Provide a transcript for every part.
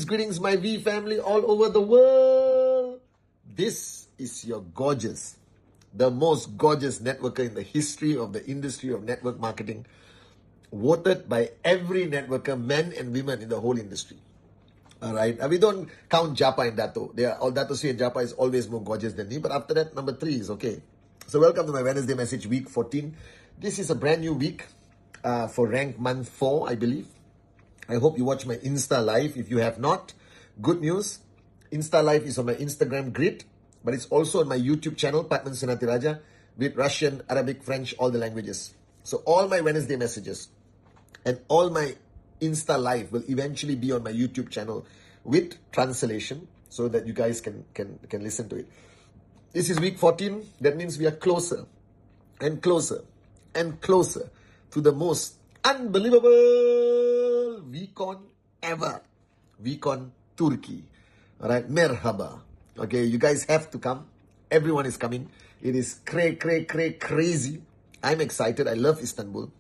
Greetings, my V family all over the world. This is your gorgeous, the most gorgeous networker in the history of the industry of network marketing, voted by every networker, men and women in the whole industry. All right. We don't count Japa and Dato. They are all Dato Sri and Japa is always more gorgeous than me. But after that, number 3 is okay. So welcome to my Wednesday message, week 14. This is a brand new week for rank month 4, I believe. I hope you watch my Insta Live. If you have not, good news. Insta Live is on my Instagram grid, but it's also on my YouTube channel, Pathman Senathirajah, with Russian, Arabic, French, all the languages. So all my Wednesday messages and all my Insta Live will eventually be on my YouTube channel with translation so that you guys can listen to it. This is week 14. That means we are closer and closer and closer to the most unbelievable VCon ever. VCon Turkey. All right. Merhaba. Okay. You guys have to come. Everyone is coming. It is crazy. I'm excited. I love Istanbul.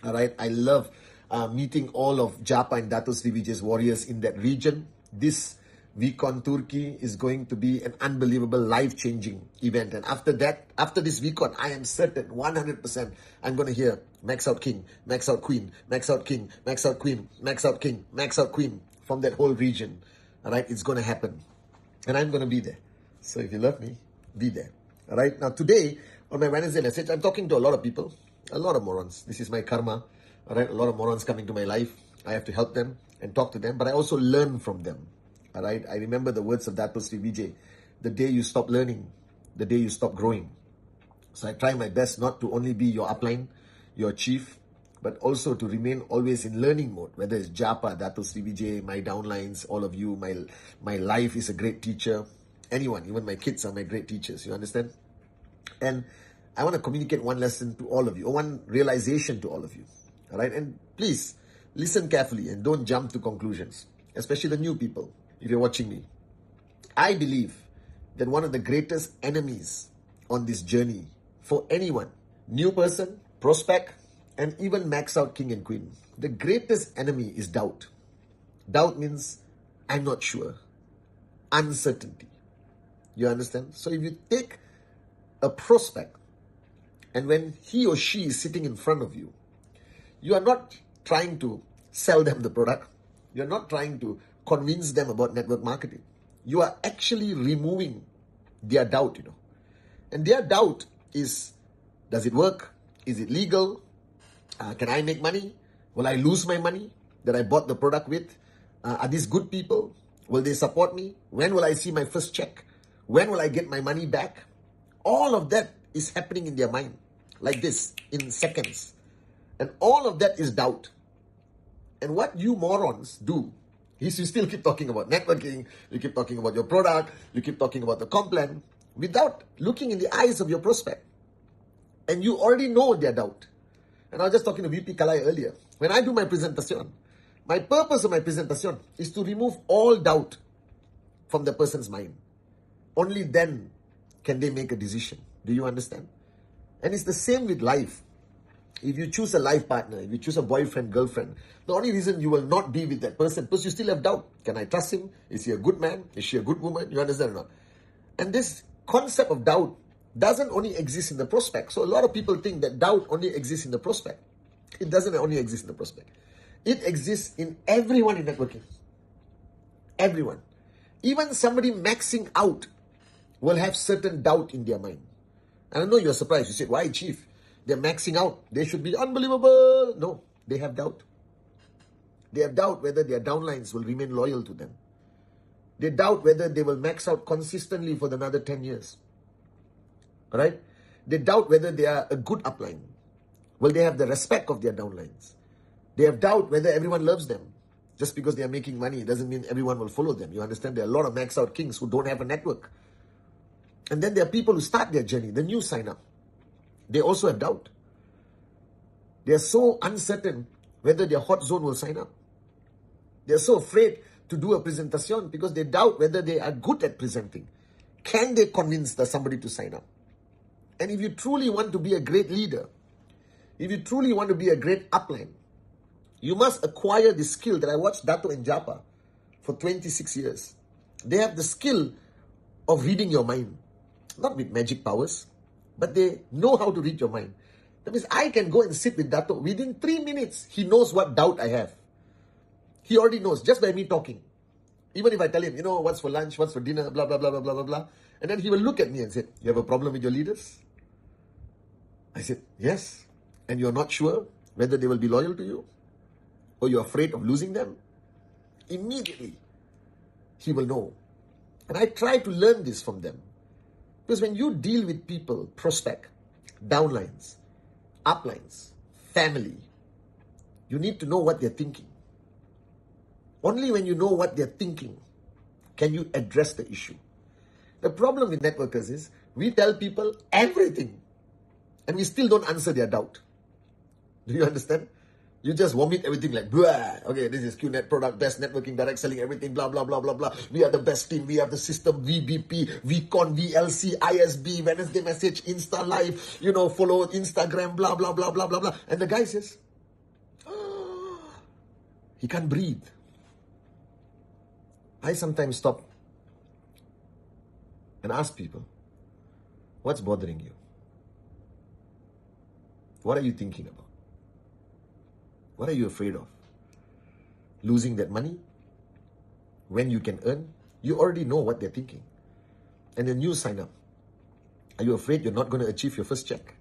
All right. I love meeting all of Japa and Dato Sri Vijay's warriors in that region. This VCon Turkey is going to be an unbelievable, life-changing event. And after that, after this VCon, I am certain 100% I'm going to hear Max Out King, Max Out Queen, Max Out King, Max Out Queen, Max Out King, Max Out Queen from that whole region. All right, it's going to happen. And I'm going to be there. So if you love me, be there. All right, now today on my Wednesday message, I'm talking to a lot of people, a lot of morons. This is my karma. All right, a lot of morons coming to my life. I have to help them and talk to them, but I also learn from them. All right, I remember the words of Dato Sri Vijay. The day you stop learning, the day you stop growing. So I try my best not to only be your upline, your chief, but also to remain always in learning mode, whether it's Japa, Dato Sri Vijay, my downlines, all of you, my life is a great teacher. Anyone, even my kids are my great teachers, you understand? And I want to communicate one lesson to all of you, or one realization to all of you. All right, and please listen carefully and don't jump to conclusions, especially the new people. If you're watching me, I believe that one of the greatest enemies on this journey for anyone, new person, prospect, and even max out king and queen, the greatest enemy is doubt. Doubt means I'm not sure. Uncertainty. You understand? So if you take a prospect and when he or she is sitting in front of you, you are not trying to sell them the product. You're not trying to convince them about network marketing. You are actually removing their doubt, And their doubt is, does it work? Is it legal? Can I make money? Will I lose my money that I bought the product with? Are these good people? Will they support me? When will I see my first check? When will I get my money back? All of that is happening in their mind, like this, in seconds. And all of that is doubt. And what you morons do is you still keep talking about networking, you keep talking about your product, you keep talking about the comp plan, without looking in the eyes of your prospect. And you already know their doubt. And I was just talking to VP Kalai earlier. When I do my presentation, my purpose of my presentation is to remove all doubt from the person's mind. Only then can they make a decision. Do you understand? And it's the same with life. If you choose a life partner, if you choose a boyfriend, girlfriend, the only reason you will not be with that person, because you still have doubt. Can I trust him? Is he a good man? Is she a good woman? You understand or not? And this concept of doubt doesn't only exist in the prospect. So a lot of people think that doubt only exists in the prospect. It doesn't only exist in the prospect. It exists in everyone in networking. Everyone. Even somebody maxing out will have certain doubt in their mind. And I know you're surprised. You said, why, Chief? They're maxing out. They should be unbelievable. No, they have doubt. They have doubt whether their downlines will remain loyal to them. They doubt whether they will max out consistently for another 10 years. All right? They doubt whether they are a good upline. Will they have the respect of their downlines? They have doubt whether everyone loves them. Just because they are making money doesn't mean everyone will follow them. You understand? There are a lot of max out kings who don't have a network. And then there are people who start their journey, the new sign up. They also have doubt. They are so uncertain whether their hot zone will sign up. They are so afraid to do a presentation because they doubt whether they are good at presenting. Can they convince somebody to sign up? And if you truly want to be a great leader, if you truly want to be a great upline, you must acquire the skill that I watched Dato and Japa for 26 years. They have the skill of reading your mind. Not with magic powers, but they know how to read your mind. That means I can go and sit with Dato. Within 3 minutes, he knows what doubt I have. He already knows, just by me talking. Even if I tell him, what's for lunch, what's for dinner, blah, blah, blah, blah, blah, blah, blah. And then he will look at me and say, you have a problem with your leaders? I said, yes. And you're not sure whether they will be loyal to you? Or you're afraid of losing them? Immediately, he will know. And I try to learn this from them. Because when you deal with people, prospect, downlines, uplines, family, you need to know what they're thinking. Only when you know what they're thinking can you address the issue. The problem with networkers is we tell people everything and we still don't answer their doubt. Do you understand? You just vomit everything like, blah. Okay, this is QNet product, best networking, direct selling, everything, blah, blah, blah, blah, blah. We are the best team. We have the system, VBP, VCon, VLC, ISB, Wednesday message, Insta Live, follow Instagram, blah, blah, blah, blah, blah, blah. And the guy says, he can't breathe. I sometimes stop and ask people, what's bothering you? What are you thinking about? What are you afraid of? Losing that money? When you can earn? You already know what they're thinking. And then you sign up. Are you afraid you're not going to achieve your first check?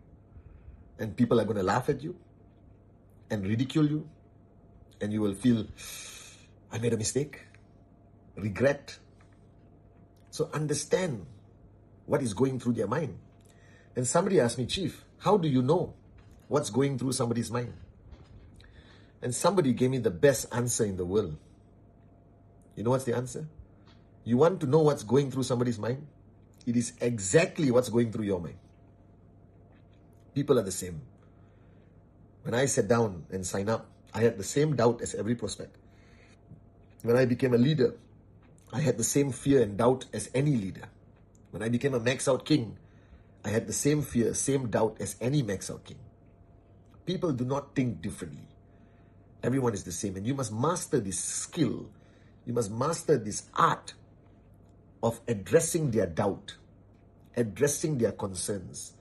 And people are going to laugh at you and ridicule you? And you will feel, I made a mistake. Regret. So understand what is going through their mind. And somebody asked me, Chief, how do you know what's going through somebody's mind? And somebody gave me the best answer in the world. You know what's the answer? You want to know what's going through somebody's mind? It is exactly what's going through your mind. People are the same. When I sat down and signed up, I had the same doubt as every prospect. When I became a leader, I had the same fear and doubt as any leader. When I became a max out king, I had the same fear, same doubt as any max out king. People do not think differently. Everyone is the same. And you must master this skill. You must master this art of addressing their doubt, addressing their concerns,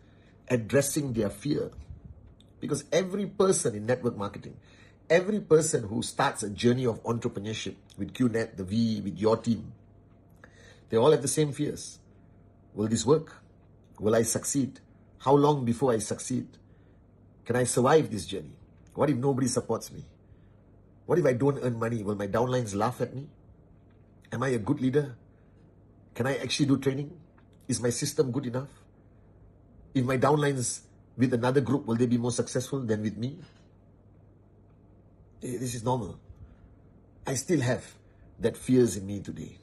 addressing their fear. Because every person in network marketing, every person who starts a journey of entrepreneurship with QNet, the V, with your team, they all have the same fears. Will this work? Will I succeed? How long before I succeed? Can I survive this journey? What if nobody supports me? What if I don't earn money? Will my downlines laugh at me? Am I a good leader? Can I actually do training? Is my system good enough? If my downlines with another group, will they be more successful than with me? This is normal. I still have that fears in me today.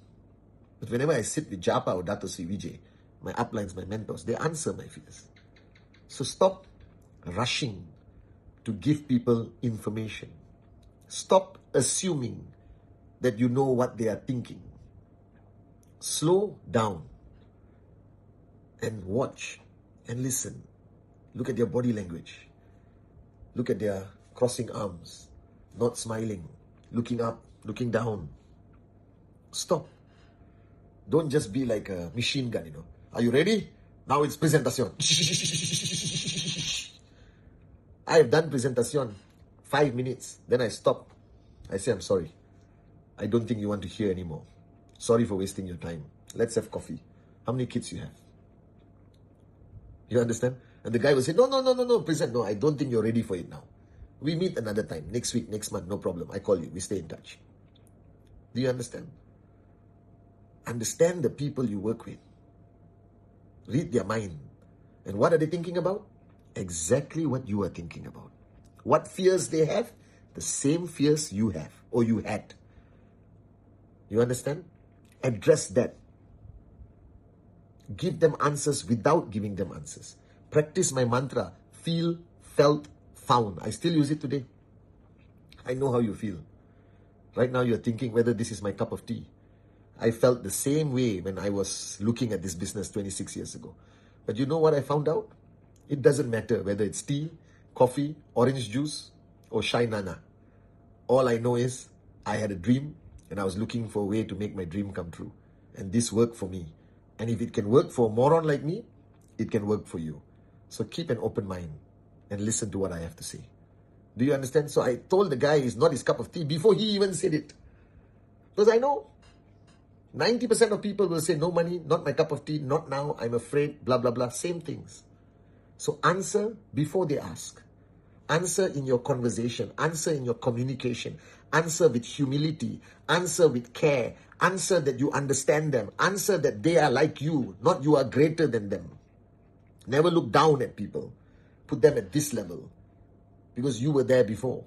But whenever I sit with Japa or Dato Sri Vijay, my uplines, my mentors, they answer my fears. So stop rushing to give people information. Stop assuming that you know what they are thinking. Slow down and watch and listen. Look at their body language. Look at their crossing arms, not smiling, looking up, looking down. Stop. Don't just be like a machine gun, Are you ready? Now it's presentation. I have done presentation 5 minutes. Then I stop. I say, I'm sorry. I don't think you want to hear anymore. Sorry for wasting your time. Let's have coffee. How many kids you have? You understand? And the guy will say, no, present. No, I don't think you're ready for it now. We meet another time. Next week, next month, no problem. I call you. We stay in touch. Do you understand? Understand the people you work with. Read their mind. And what are they thinking about? Exactly what you are thinking about. What fears they have? The same fears you have or you had. You understand? Address that. Give them answers without giving them answers. Practice my mantra, feel, felt, found. I still use it today. I know how you feel. Right now you're thinking whether this is my cup of tea. I felt the same way when I was looking at this business 26 years ago. But you know what I found out? It doesn't matter whether it's tea, coffee, orange juice, or Shai Nana. All I know is I had a dream and I was looking for a way to make my dream come true. And this worked for me. And if it can work for a moron like me, it can work for you. So keep an open mind and listen to what I have to say. Do you understand? So I told the guy it's not his cup of tea before he even said it. Because I know 90% of people will say, no money, not my cup of tea, not now, I'm afraid, blah, blah, blah. Same things. So answer before they ask. Answer in your conversation. Answer in your communication. Answer with humility. Answer with care. Answer that you understand them. Answer that they are like you, not you are greater than them. Never look down at people. Put them at this level. Because you were there before.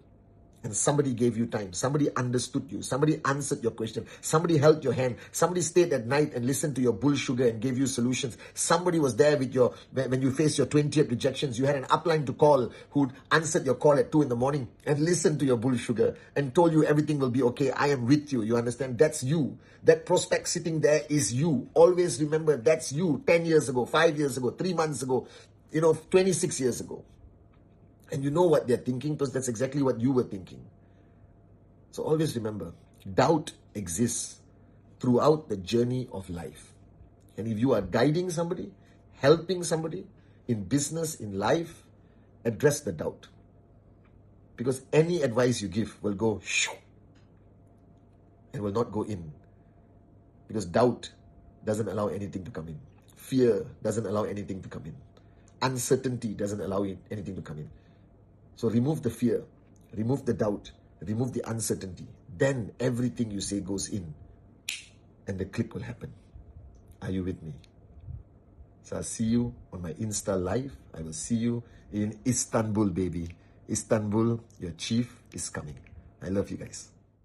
And somebody gave you time. Somebody understood you. Somebody answered your question. Somebody held your hand. Somebody stayed at night and listened to your bull sugar and gave you solutions. Somebody was there with your, when you faced your 20th rejections, you had an upline to call who answered your call at 2 a.m. and listened to your bull sugar and told you everything will be okay. I am with you. You understand? That's you. That prospect sitting there is you. Always remember that's you 10 years ago, 5 years ago, 3 months ago, 26 years ago. And you know what they're thinking because that's exactly what you were thinking. So always remember, doubt exists throughout the journey of life. And if you are guiding somebody, helping somebody in business, in life, address the doubt. Because any advice you give will go shoo and will not go in. Because doubt doesn't allow anything to come in. Fear doesn't allow anything to come in. Uncertainty doesn't allow anything to come in. So remove the fear, remove the doubt, remove the uncertainty. Then everything you say goes in and the click will happen. Are you with me? So I'll see you on my Insta Live. I will see you in Istanbul, baby. Istanbul, your chief is coming. I love you guys.